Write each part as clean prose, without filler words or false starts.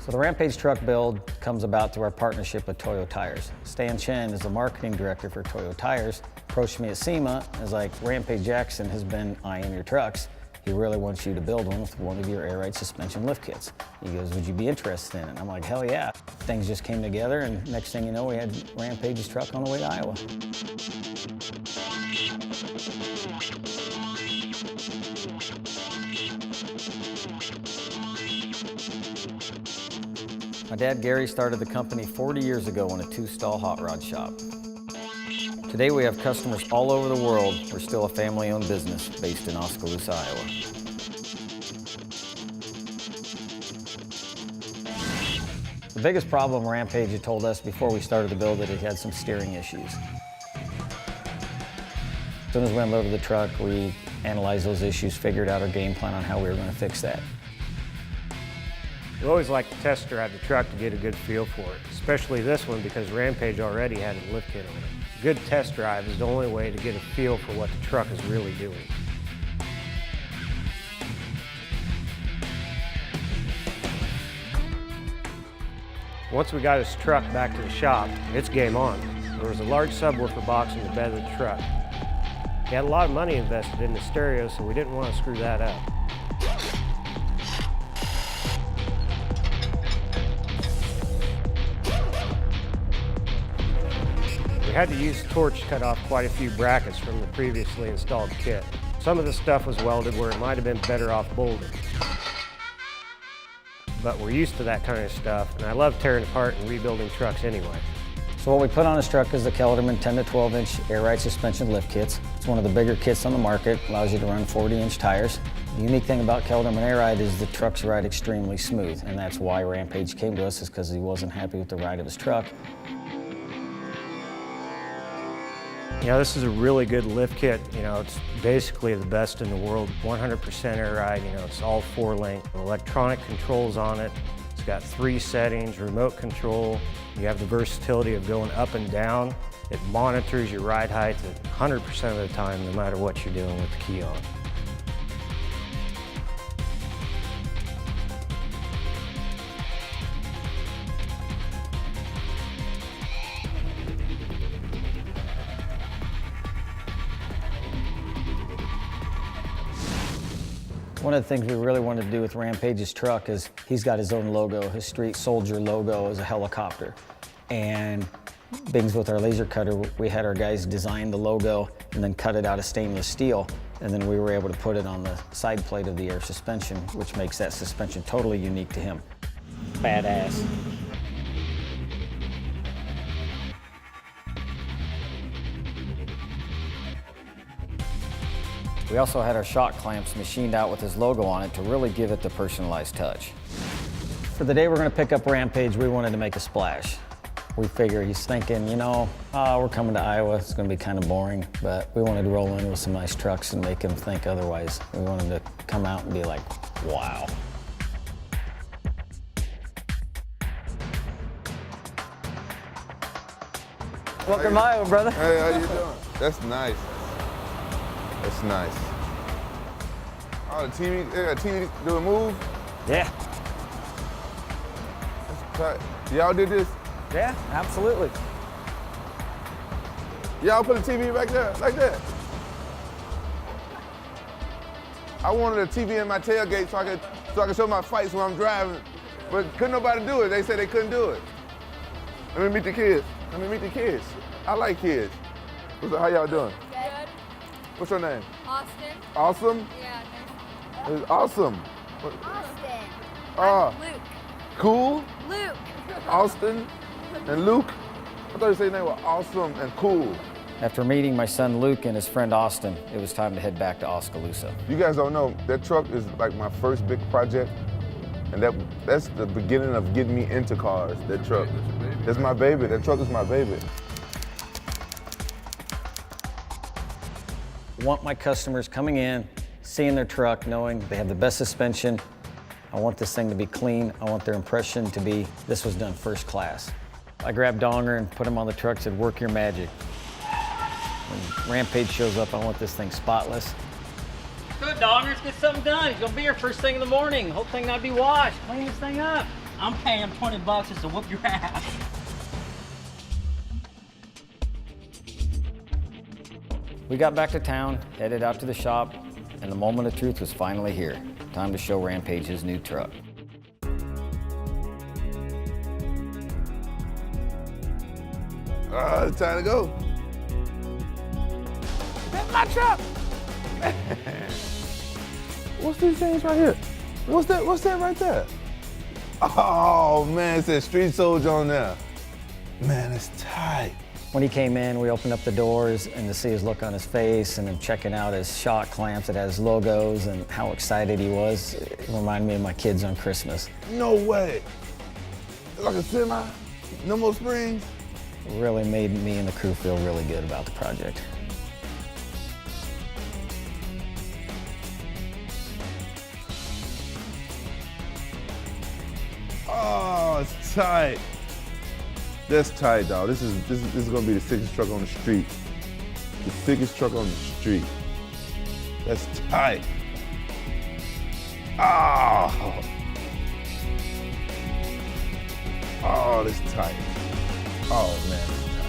So the Rampage truck build comes about through our partnership with Toyo Tires. Stan Chen is the marketing director for Toyo Tires, approached me at SEMA and was like, Rampage Jackson has been eyeing your trucks. He really wants you to build one with one of your air ride suspension lift kits. He goes, would you be interested in it? I'm like, hell yeah. Things just came together, and next thing you know, we had Rampage's truck on the way to Iowa. My dad, Gary, started the company 40 years ago in a two-stall hot rod shop. Today we have customers all over the world. We're still a family-owned business based in Oskaloosa, Iowa. The biggest problem Rampage had told us before we started the build that it had some steering issues. As soon as we unloaded the truck, we analyzed those issues, figured out our game plan on how we were going to fix that. We always like to test drive the truck to get a good feel for it, especially this one because Rampage already had a lift kit on it. A good test drive is the only way to get a feel for what the truck is really doing. Once we got his truck back to the shop, it's game on. There was a large subwoofer box in the bed of the truck. He had a lot of money invested in the stereo, so we didn't want to screw that up. We had to use a torch to cut off quite a few brackets from the previously installed kit. Some of the stuff was welded where it might have been better off bolted. But we're used to that kind of stuff, and I love tearing apart and rebuilding trucks anyway. So what we put on this truck is the Kelderman 10 to 12 inch air ride suspension lift kits. It's one of the bigger kits on the market, allows you to run 40-inch tires. The unique thing about Kelderman air ride is the trucks ride extremely smooth, and that's why Rampage came to us, is because he wasn't happy with the ride of his truck. You know, this is a really good lift kit. You know, it's basically the best in the world. 100% air ride, you know, it's all 4-link. Electronic controls on it. It's got 3 settings, remote control. You have the versatility of going up and down. It monitors your ride height 100% of the time, no matter what you're doing with the key on. One of the things we really wanted to do with Rampage's truck is he's got his own logo. His Street Soldier logo is a helicopter. And being with our laser cutter, we had our guys design the logo and then cut it out of stainless steel. And then we were able to put it on the side plate of the air suspension, which makes that suspension totally unique to him. Badass. We also had our shock clamps machined out with his logo on it to really give it the personalized touch. For the day we're going to pick up Rampage, we wanted to make a splash. We figure he's thinking, you know, we're coming to Iowa, it's going to be kind of boring, but we wanted to roll in with some nice trucks and make him think otherwise. We wanted him to come out and be like, wow. Welcome to Iowa, brother. Hey, how you doing? That's nice. That's nice. Oh, the TV, they got TV do a move? Yeah. That's tight. Y'all did this? Yeah, absolutely. Y'all put the TV back there, like that? I wanted a TV in my tailgate so I could show my fights when I'm driving, but couldn't nobody do it. They said they couldn't do it. Let me meet the kids. Let me meet the kids. I like kids. How y'all doing? Good. What's your name? Austin. Awesome? Yeah, nice. It's awesome. Austin. Ah. Luke. Cool? Luke. Austin and Luke? I thought you said your name was Awesome and Cool. After meeting my son Luke and his friend Austin, it was time to head back to Oskaloosa. You guys don't know, that truck is like my first big project, and that's the beginning of getting me into cars, that truck. That's my baby, that truck is my baby. I want my customers coming in, seeing their truck, knowing they have the best suspension. I want this thing to be clean. I want their impression to be, this was done first class. I grabbed Donger and put him on the truck, said, work your magic. When Rampage shows up, I want this thing spotless. Good, Donger, let's get something done. He's gonna be here first thing in the morning. The whole thing not be washed. Clean this thing up. I'm paying him $20 just to whoop your ass. We got back to town, headed out to the shop, and the moment of truth was finally here. Time to show Rampage his new truck. It's time to go. That's my truck. What's these things right here? What's that right there? Oh man, it says Street Soldier on there. Man, it's tight. When he came in, we opened up the doors, and to see his look on his face and him checking out his shock clamps that has logos and how excited he was, it reminded me of my kids on Christmas. No way. Like a semi? No more springs? It really made me and the crew feel really good about the project. Oh, it's tight. That's tight, dog. This is gonna be the sickest truck on the street. The sickest truck on the street. That's tight. Oh. Oh, that's tight. Oh man, that's tight.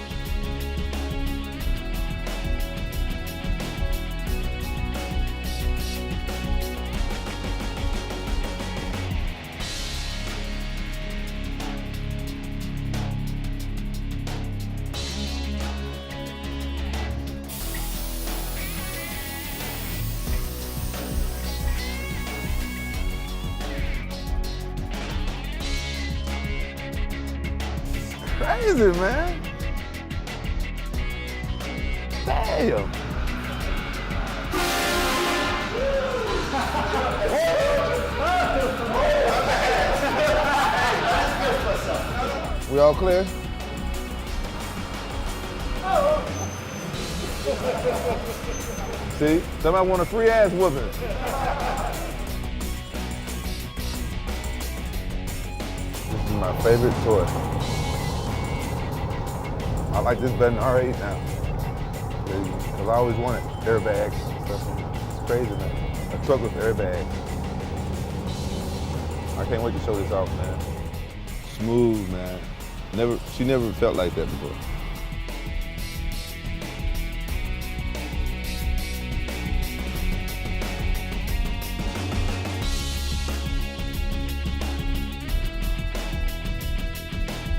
Crazy, man. Damn. We all clear? See, somebody want a free ass whooping. This is my favorite toy. I like this better than R8 now. Because I always wanted airbags and stuff. It's crazy, man. A truck with airbags. I can't wait to show this off, man. Smooth, man. She never felt like that before.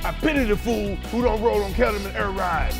I pity the fool who don't roll on Kelderman air rides.